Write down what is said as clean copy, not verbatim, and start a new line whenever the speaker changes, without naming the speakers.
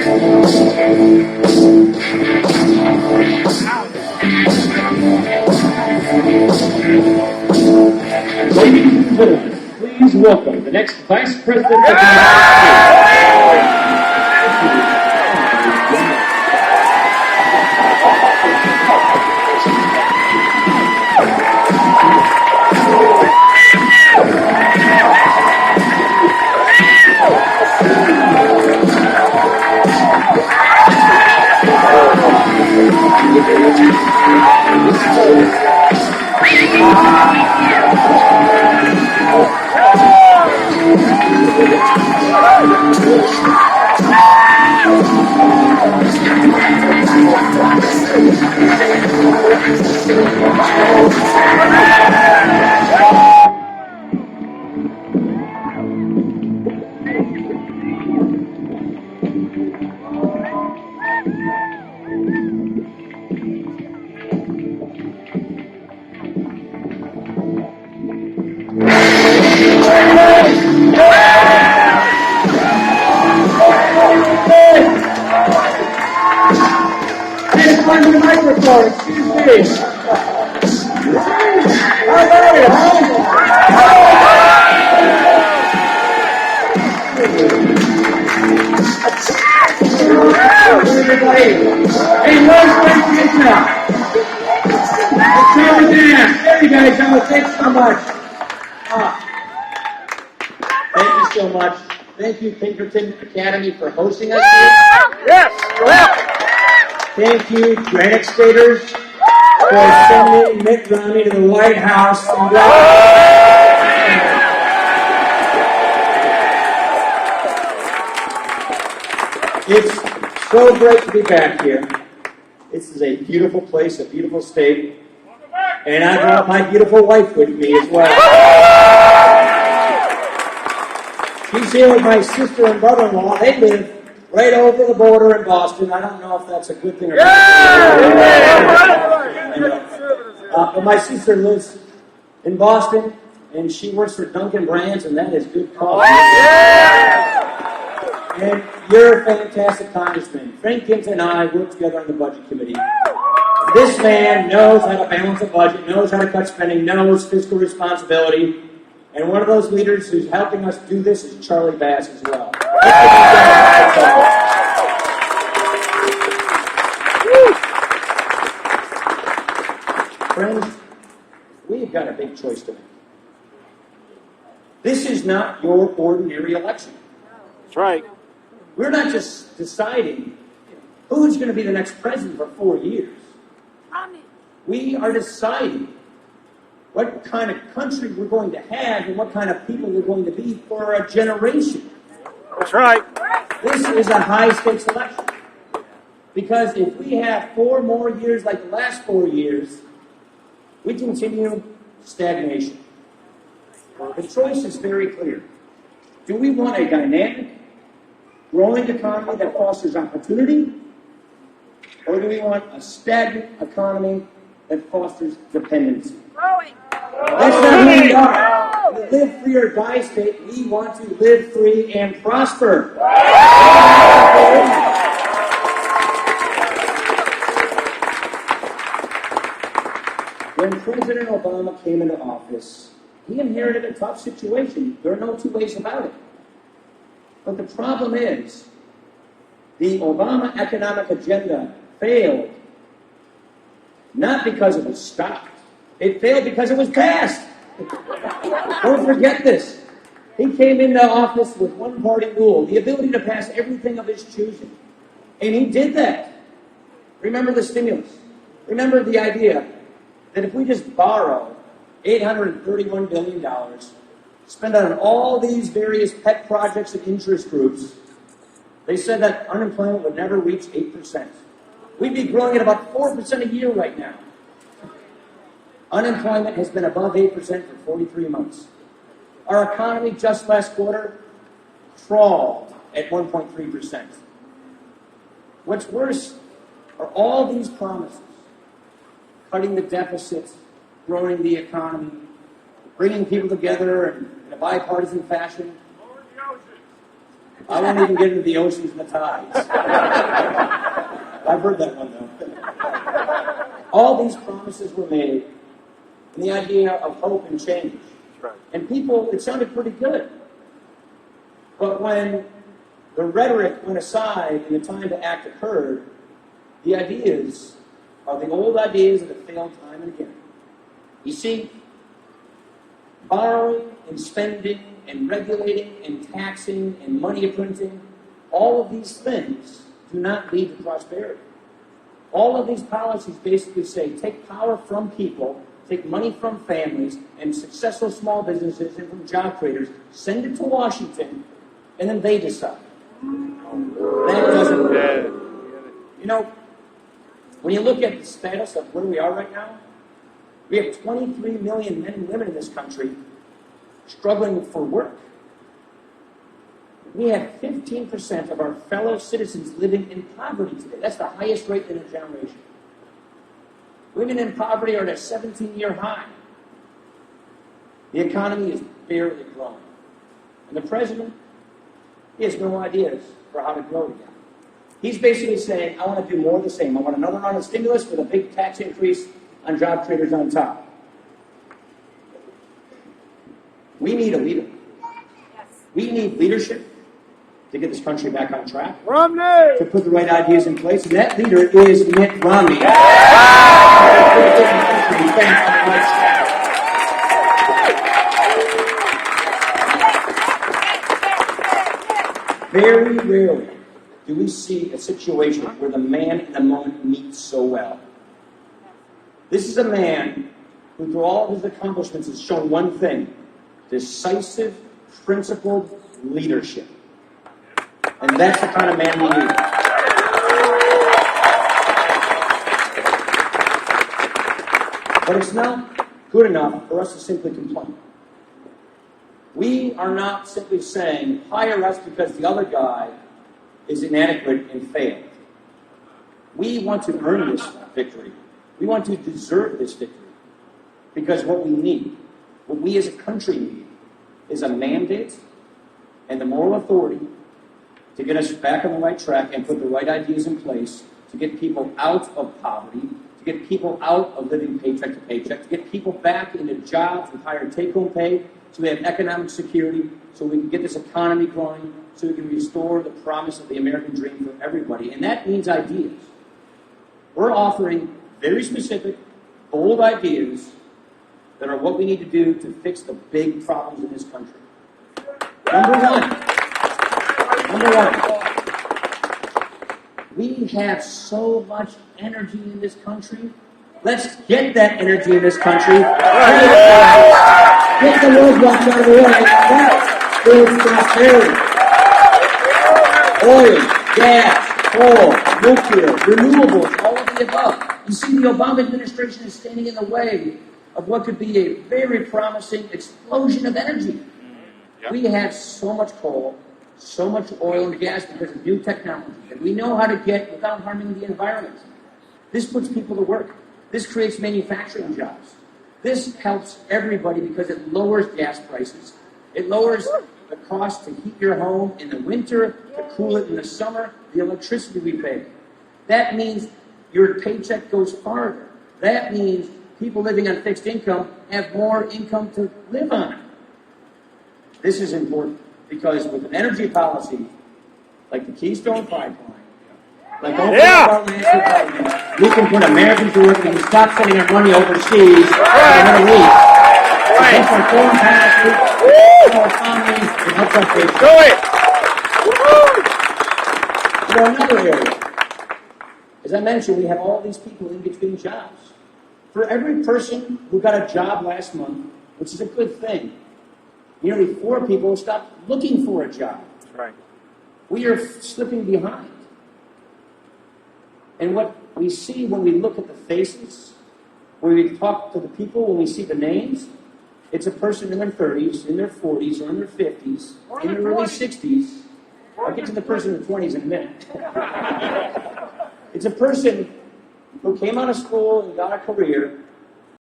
Ladies and gentlemen, please welcome the next Vice President of the United microphone, excuse me. How are you? Everybody. Hey, where's my kids now? Let's try it down. There you go, John. Thanks so much. Thank you so much. Thank you, Pinkerton Academy, for hosting us here.
Yes.
Thank you, Granite Staters, for sending Mitt Romney to the White House. It's so great to be back here. This is a beautiful place, a beautiful state, and I brought my beautiful wife with me as well. She's here with my sister and brother-in-law. They live right over the border in Boston. I don't know if that's a good thing or not. But my sister lives in Boston, and she works for Dunkin' Brands, and that is good coffee. And you're a fantastic congressman. Frank Kent and I work together on the Budget Committee. This man knows how to balance a budget, knows how to cut spending, knows fiscal responsibility. And one of those leaders who's helping us do this is Charlie Bass as well. Friends, we've got a big choice to make. This is not your ordinary election.
That's right.
We're not just deciding who's going to be the next president for 4 years. We are deciding what kind of country we're going to have and what kind of people we're going to be for a generation.
That's right.
This is a high-stakes election. Because if we have 4 more years like the last 4 years, we continue stagnation. The choice is very clear. Do we want a dynamic, growing economy that fosters opportunity? Or do we want a stagnant economy that fosters dependency? That's not who we are. In the live free or die state, we want to live free and prosper. When President Obama came into office, he inherited a tough situation. There are no two ways about it. But the problem is, the Obama economic agenda failed, not because it was stopped. It failed because it was passed. Don't forget this. He came into office with one-party rule, the ability to pass everything of his choosing. And he did that. Remember the stimulus. Remember the idea that if we just borrow $831 billion, spend on all these various pet projects and interest groups, they said that unemployment would never reach 8%. We'd be growing at about 4% a year right now. Unemployment has been above 8% for 43 months. Our economy just last quarter crawled at 1.3%. What's worse are all these promises, cutting the deficits, growing the economy, bringing people together in a bipartisan fashion. I won't even get into the oceans and the tides. I've heard that one, though. All these promises were made, and the idea of hope and change.
Right.
And people, it sounded pretty good. But when the rhetoric went aside and the time to act occurred, the ideas are the old ideas that have failed time and again. You see, borrowing and spending and regulating and taxing and money printing, all of these things do not lead to prosperity. All of these policies basically say, take power from people, take money from families and successful small businesses and from job creators, send it to Washington, and then they decide. That doesn't work. You know, when you look at the status of where we are right now, we have 23 million men and women in this country struggling for work. We have 15% of our fellow citizens living in poverty today. That's the highest rate in a generation. Women in poverty are at a 17-year high. The economy is barely growing. And the president, he has no ideas for how to grow again. He's basically saying, I want to do more of the same. I want another round of stimulus with a big tax increase on job creators on top. We need a leader.
Yes.
We need leadership to get this country back on track.
Romney!
To put the right ideas in place. And that leader is Mitt Romney. Very rarely do we see a situation where the man in the moment meets so well. This is a man who, through all of his accomplishments, has shown one thing: decisive, principled leadership. And that's the kind of man we need. But it's not good enough for us to simply complain. We are not simply saying, hire us because the other guy is inadequate and failed. We want to earn this victory. We want to deserve this victory. Because what we need, what we as a country need, is a mandate and the moral authority to get us back on the right track and put the right ideas in place to get people out of poverty, to get people out of living paycheck to paycheck, to get people back into jobs with higher take-home pay, so we have economic security, so we can get this economy growing, so we can restore the promise of the American dream for everybody. And that means ideas. We're offering very specific, bold ideas that are what we need to do to fix the big problems in this country. Number one, we have so much energy in this country. Let's get that energy in this country. Get the roadblocks out of the way. Build prosperity. Oil, gas, coal, nuclear, renewables, all of the above. You see, the Obama administration is standing in the way of what could be a very promising explosion of energy. Yep. We have so much coal, so much oil and gas because of new technology that we know how to get without harming the environment. This puts people to work. This creates manufacturing jobs. This helps everybody because it lowers gas prices. It lowers the cost to heat your home in the winter, to cool it in the summer, the electricity we pay. That means your paycheck goes farther. That means people living on fixed income have more income to live on. This is important because with an energy policy like the Keystone Pipeline, like we can put Americans to work and stop sending our money overseas for another week. It helps our foreign policy, our economy, it helps our paycheck. Do it! Another area. As I mentioned, we have all these people in between jobs. For every person who got a job last month, which is a good thing, nearly 4 people stopped looking for a job.
That's right.
We are slipping behind. And what we see when we look at the faces, when we talk to the people, when we see the names, it's a person in their 30s, in their 40s, or in their 50s, in their early 60s. I'll get to the person in the 20s in a minute. It's a person who came out of school and got a career,